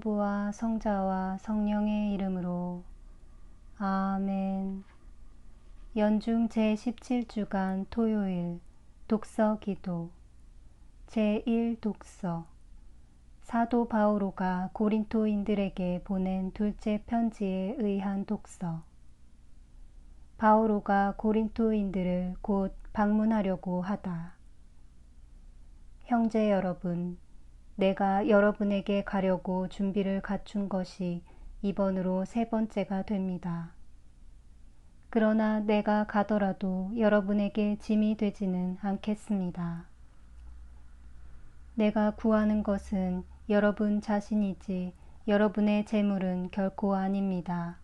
성부와 성자와 성령의 이름으로. 아멘. 연중 제17주간 토요일 독서 기도. 제1독서. 사도 바오로가 고린토인들에게 보낸 둘째 편지에 의한 독서. 바오로가 고린토인들을 곧 방문하려고 하다. 형제 여러분, 내가 여러분에게 가려고 준비를 갖춘 것이 이번으로 세 번째가 됩니다. 그러나 내가 가더라도 여러분에게 짐이 되지는 않겠습니다. 내가 구하는 것은 여러분 자신이지 여러분의 재물은 결코 아닙니다.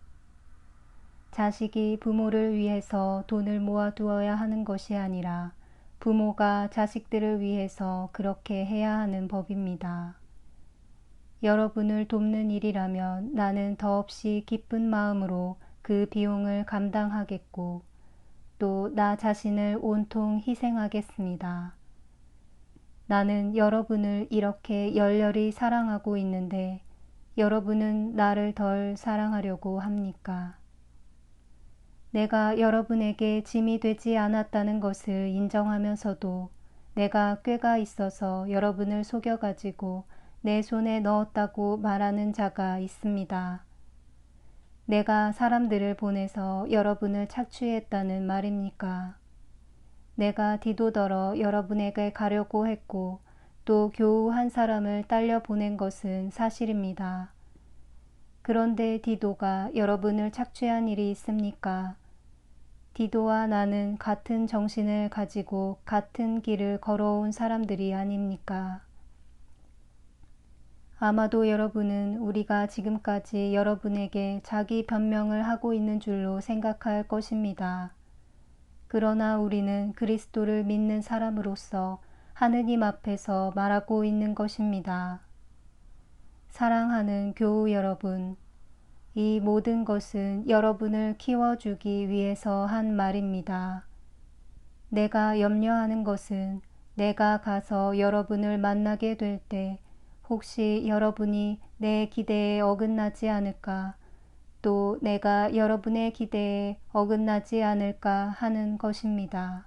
자식이 부모를 위해서 돈을 모아두어야 하는 것이 아니라 부모가 자식들을 위해서 그렇게 해야 하는 법입니다. 여러분을 돕는 일이라면 나는 더없이 기쁜 마음으로 그 비용을 감당하겠고 또 나 자신을 온통 희생하겠습니다. 나는 여러분을 이렇게 열렬히 사랑하고 있는데 여러분은 나를 덜 사랑하려고 합니까? 내가 여러분에게 짐이 되지 않았다는 것을 인정하면서도 내가 꾀가 있어서 여러분을 속여가지고 내 손에 넣었다고 말하는 자가 있습니다. 내가 사람들을 보내서 여러분을 착취했다는 말입니까? 내가 디도더러 여러분에게 가려고 했고 또 교우 한 사람을 딸려 보낸 것은 사실입니다. 그런데 디도가 여러분을 착취한 일이 있습니까? 디도와 나는 같은 정신을 가지고 같은 길을 걸어온 사람들이 아닙니까? 아마도 여러분은 우리가 지금까지 여러분에게 자기 변명을 하고 있는 줄로 생각할 것입니다. 그러나 우리는 그리스도를 믿는 사람으로서 하느님 앞에서 말하고 있는 것입니다. 사랑하는 교우 여러분, 이 모든 것은 여러분을 키워주기 위해서 한 말입니다. 내가 염려하는 것은 내가 가서 여러분을 만나게 될 때 혹시 여러분이 내 기대에 어긋나지 않을까, 또 내가 여러분의 기대에 어긋나지 않을까 하는 것입니다.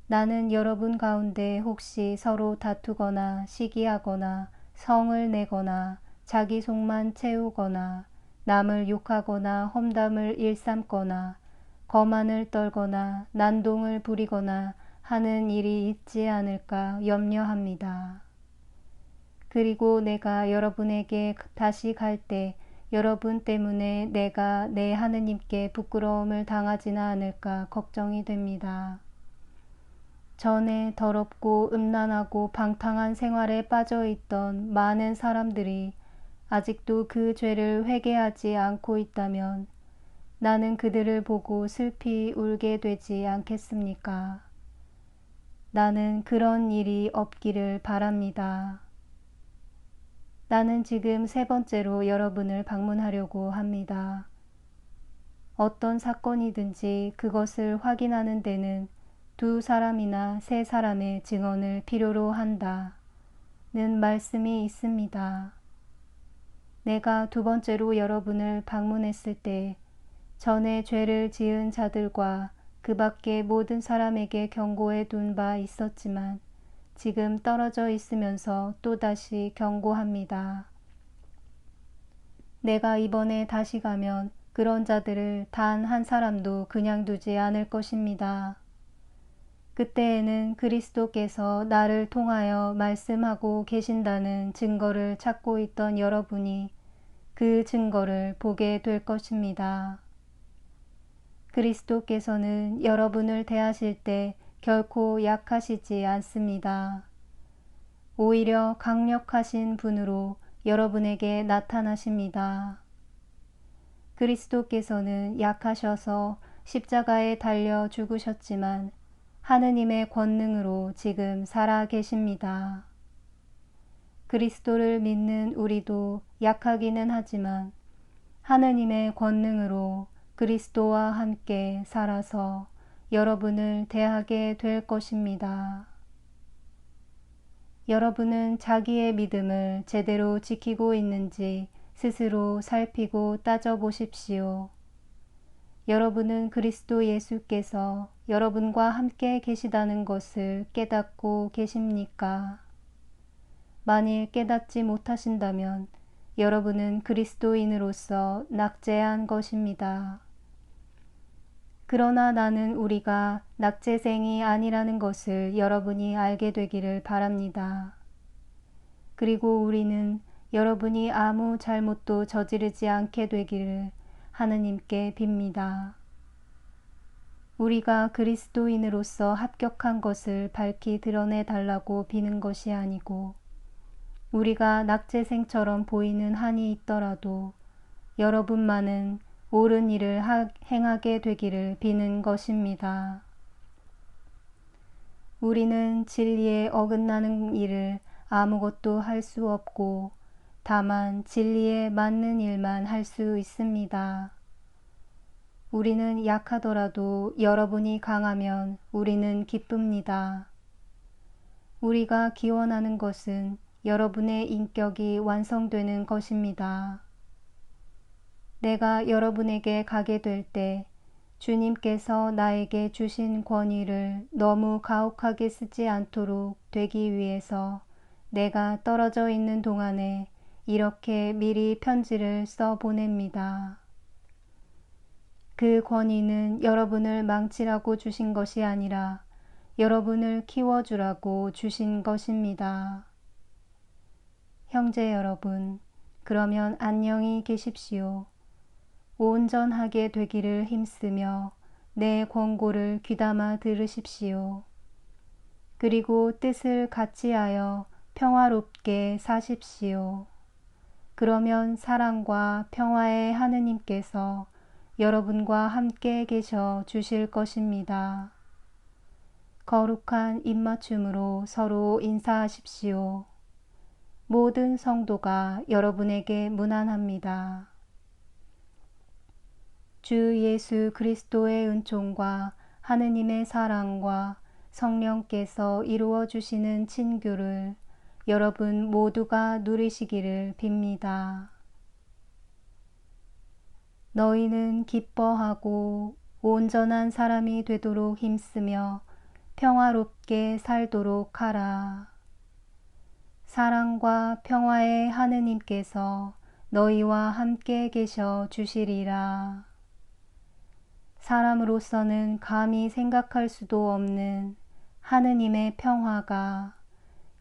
나는 여러분 가운데 혹시 서로 다투거나 시기하거나 성을 내거나 자기 속만 채우거나 남을 욕하거나 험담을 일삼거나 거만을 떨거나 난동을 부리거나 하는 일이 있지 않을까 염려합니다. 그리고 내가 여러분에게 다시 갈 때 여러분 때문에 내가 내 하느님께 부끄러움을 당하지는 않을까 걱정이 됩니다. 전에 더럽고 음란하고 방탕한 생활에 빠져있던 많은 사람들이 아직도 그 죄를 회개하지 않고 있다면 나는 그들을 보고 슬피 울게 되지 않겠습니까? 나는 그런 일이 없기를 바랍니다. 나는 지금 세 번째로 여러분을 방문하려고 합니다. 어떤 사건이든지 그것을 확인하는 데는 두 사람이나 세 사람의 증언을 필요로 한다는 말씀이 있습니다. 내가 두 번째로 여러분을 방문했을 때 전에 죄를 지은 자들과 그 밖의 모든 사람에게 경고해 둔 바 있었지만 지금 떨어져 있으면서 또다시 경고합니다. 내가 이번에 다시 가면 그런 자들을 단 한 사람도 그냥 두지 않을 것입니다. 그때에는 그리스도께서 나를 통하여 말씀하고 계신다는 증거를 찾고 있던 여러분이 그 증거를 보게 될 것입니다. 그리스도께서는 여러분을 대하실 때 결코 약하시지 않습니다. 오히려 강력하신 분으로 여러분에게 나타나십니다. 그리스도께서는 약하셔서 십자가에 달려 죽으셨지만 하느님의 권능으로 지금 살아 계십니다. 그리스도를 믿는 우리도 약하기는 하지만 하느님의 권능으로 그리스도와 함께 살아서 여러분을 대하게 될 것입니다. 여러분은 자기의 믿음을 제대로 지키고 있는지 스스로 살피고 따져보십시오. 여러분은 그리스도 예수께서 여러분과 함께 계시다는 것을 깨닫고 계십니까? 만일 깨닫지 못하신다면 여러분은 그리스도인으로서 낙제한 것입니다. 그러나 나는 우리가 낙제생이 아니라는 것을 여러분이 알게 되기를 바랍니다. 그리고 우리는 여러분이 아무 잘못도 저지르지 않게 되기를 하느님께 빕니다. 우리가 그리스도인으로서 합격한 것을 밝히 드러내 달라고 비는 것이 아니고 우리가 낙제생처럼 보이는 한이 있더라도 여러분만은 옳은 일을 행하게 되기를 비는 것입니다. 우리는 진리에 어긋나는 일을 아무것도 할 수 없고 다만 진리에 맞는 일만 할 수 있습니다. 우리는 약하더라도 여러분이 강하면 우리는 기쁩니다. 우리가 기원하는 것은 여러분의 인격이 완성되는 것입니다. 내가 여러분에게 가게 될 때 주님께서 나에게 주신 권위를 너무 가혹하게 쓰지 않도록 되기 위해서 내가 떨어져 있는 동안에 이렇게 미리 편지를 써 보냅니다. 그 권위는 여러분을 망치라고 주신 것이 아니라 여러분을 키워주라고 주신 것입니다. 형제 여러분, 그러면 안녕히 계십시오. 온전하게 되기를 힘쓰며 내 권고를 귀담아 들으십시오. 그리고 뜻을 같이하여 평화롭게 사십시오. 그러면 사랑과 평화의 하느님께서 여러분과 함께 계셔 주실 것입니다. 거룩한 입맞춤으로 서로 인사하십시오. 모든 성도가 여러분에게 문안합니다. 주 예수 그리스도의 은총과 하느님의 사랑과 성령께서 이루어 주시는 친교를 여러분 모두가 누리시기를 빕니다. 너희는 기뻐하고 온전한 사람이 되도록 힘쓰며 평화롭게 살도록 하라. 사랑과 평화의 하느님께서 너희와 함께 계셔 주시리라. 사람으로서는 감히 생각할 수도 없는 하느님의 평화가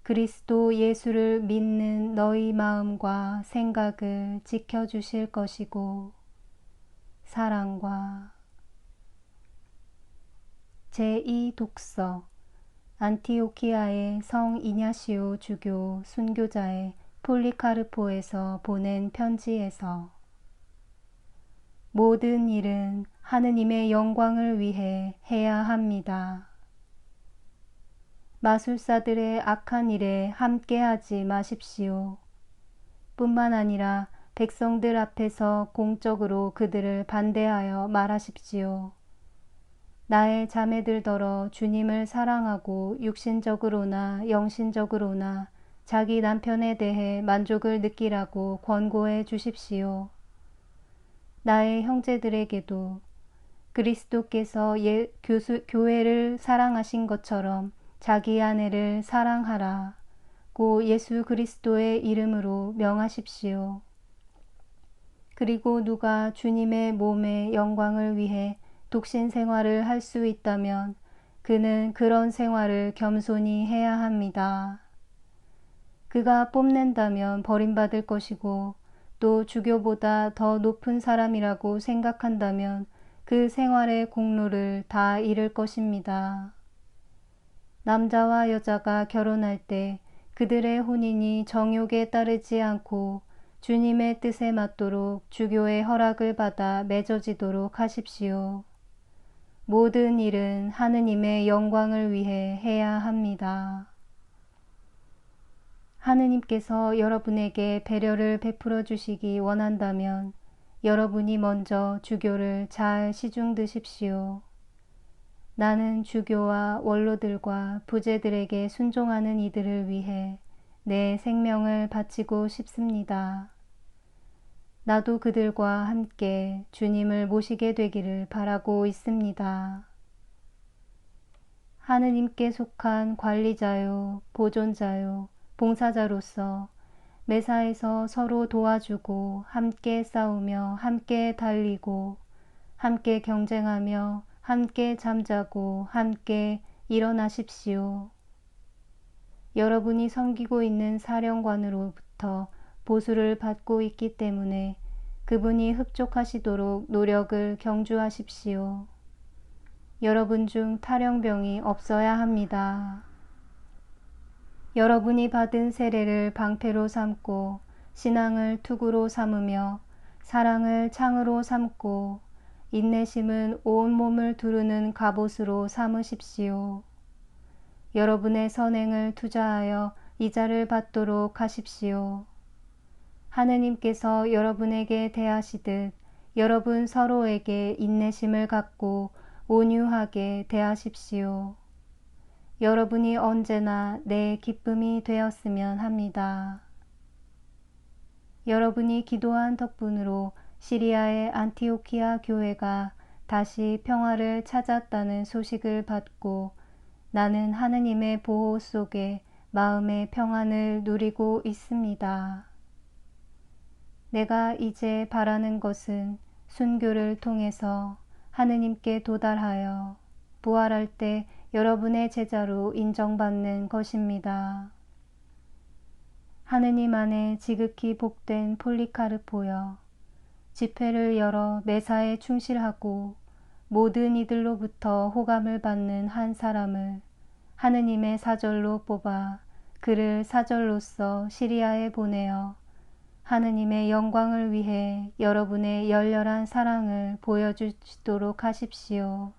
그리스도 예수를 믿는 너희 마음과 생각을 지켜주실 것이고 사랑과 제2독서 안티오키아의 성 이냐시오 주교 순교자의 폴리카르포에서 보낸 편지에서 모든 일은 하느님의 영광을 위해 해야 합니다. 마술사들의 악한 일에 함께하지 마십시오. 뿐만 아니라 백성들 앞에서 공적으로 그들을 반대하여 말하십시오. 나의 자매들더러 주님을 사랑하고 육신적으로나 영신적으로나 자기 남편에 대해 만족을 느끼라고 권고해 주십시오. 나의 형제들에게도 그리스도께서 교회를 사랑하신 것처럼 자기 아내를 사랑하라고 예수 그리스도의 이름으로 명하십시오. 그리고 누가 주님의 몸의 영광을 위해 독신 생활을 할 수 있다면 그는 그런 생활을 겸손히 해야 합니다. 그가 뽐낸다면 버림받을 것이고 또 주교보다 더 높은 사람이라고 생각한다면 그 생활의 공로를 다 잃을 것입니다. 남자와 여자가 결혼할 때 그들의 혼인이 정욕에 따르지 않고 주님의 뜻에 맞도록 주교의 허락을 받아 맺어지도록 하십시오. 모든 일은 하느님의 영광을 위해 해야 합니다. 하느님께서 여러분에게 배려를 베풀어 주시기 원한다면 여러분이 먼저 주교를 잘 시중 드십시오. 나는 주교와 원로들과 부제들에게 순종하는 이들을 위해 내 생명을 바치고 싶습니다. 나도 그들과 함께 주님을 모시게 되기를 바라고 있습니다. 하느님께 속한 관리자요, 보존자요, 봉사자로서 매사에서 서로 도와주고 함께 싸우며 함께 달리고 함께 경쟁하며 함께 잠자고 함께 일어나십시오. 여러분이 섬기고 있는 사령관으로부터 보수를 받고 있기 때문에 그분이 흡족하시도록 노력을 경주하십시오. 여러분 중 탈영병이 없어야 합니다. 여러분이 받은 세례를 방패로 삼고 신앙을 투구로 삼으며 사랑을 창으로 삼고 인내심은 온몸을 두르는 갑옷으로 삼으십시오. 여러분의 선행을 투자하여 이자를 받도록 하십시오. 하느님께서 여러분에게 대하시듯 여러분 서로에게 인내심을 갖고 온유하게 대하십시오. 여러분이 언제나 내 기쁨이 되었으면 합니다. 여러분이 기도한 덕분으로 시리아의 안티오키아 교회가 다시 평화를 찾았다는 소식을 받고 나는 하느님의 보호 속에 마음의 평안을 누리고 있습니다. 내가 이제 바라는 것은 순교를 통해서 하느님께 도달하여 부활할 때 여러분의 제자로 인정받는 것입니다. 하느님 안에 지극히 복된 폴리카르포여, 집회를 열어 매사에 충실하고 모든 이들로부터 호감을 받는 한 사람을 하느님의 사절로 뽑아 그를 사절로서 시리아에 보내어 하느님의 영광을 위해 여러분의 열렬한 사랑을 보여주시도록 하십시오.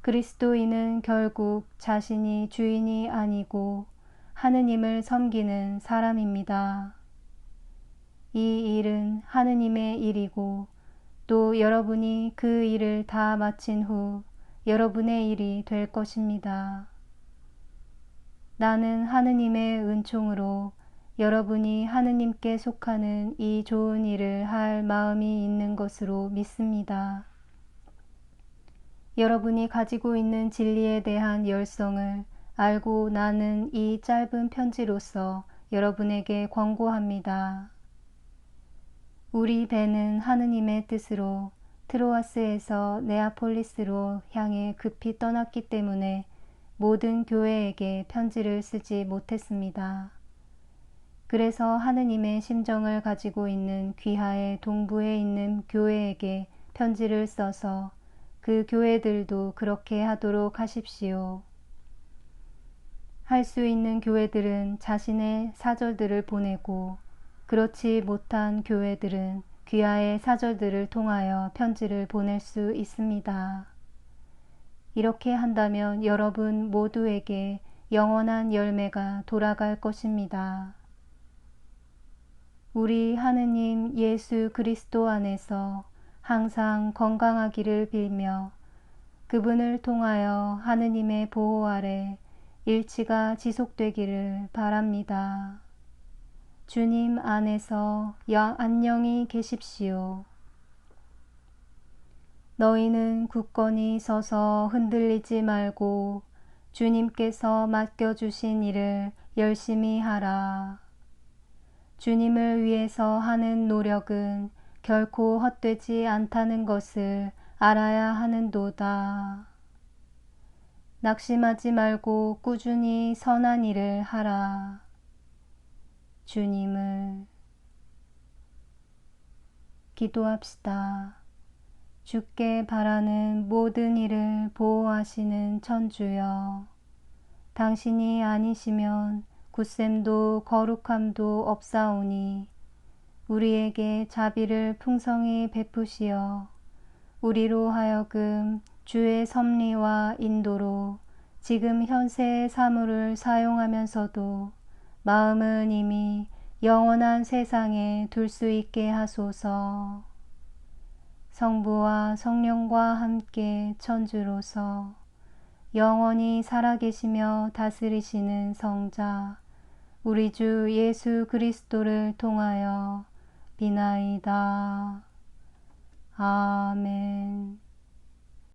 그리스도인은 결국 자신이 주인이 아니고 하느님을 섬기는 사람입니다. 이 일은 하느님의 일이고 또 여러분이 그 일을 다 마친 후 여러분의 일이 될 것입니다. 나는 하느님의 은총으로 여러분이 하느님께 속하는 이 좋은 일을 할 마음이 있는 것으로 믿습니다. 여러분이 가지고 있는 진리에 대한 열성을 알고 나는 이 짧은 편지로서 여러분에게 권고합니다. 우리 배는 하느님의 뜻으로 트로아스에서 네아폴리스로 향해 급히 떠났기 때문에 모든 교회에게 편지를 쓰지 못했습니다. 그래서 하느님의 심정을 가지고 있는 귀하의 동부에 있는 교회에게 편지를 써서 그 교회들도 그렇게 하도록 하십시오. 할 수 있는 교회들은 자신의 사절들을 보내고 그렇지 못한 교회들은 귀하의 사절들을 통하여 편지를 보낼 수 있습니다. 이렇게 한다면 여러분 모두에게 영원한 열매가 돌아갈 것입니다. 우리 하느님 예수 그리스도 안에서 항상 건강하기를 빌며 그분을 통하여 하느님의 보호 아래 일치가 지속되기를 바랍니다. 주님 안에서 안녕히 계십시오. 너희는 굳건히 서서 흔들리지 말고 주님께서 맡겨주신 일을 열심히 하라. 주님을 위해서 하는 노력은 결코 헛되지 않다는 것을 알아야 하는도다. 낙심하지 말고 꾸준히 선한 일을 하라. 주님을 기도합시다. 주께 바라는 모든 일을 보호하시는 천주여, 당신이 아니시면 굳셈도 거룩함도 없사오니 우리에게 자비를 풍성히 베푸시어 우리로 하여금 주의 섭리와 인도로 지금 현세의 사물을 사용하면서도 마음은 이미 영원한 세상에 둘 수 있게 하소서. 성부와 성령과 함께 천주로서 영원히 살아계시며 다스리시는 성자 우리 주 예수 그리스도를 통하여 비나이다. 아멘.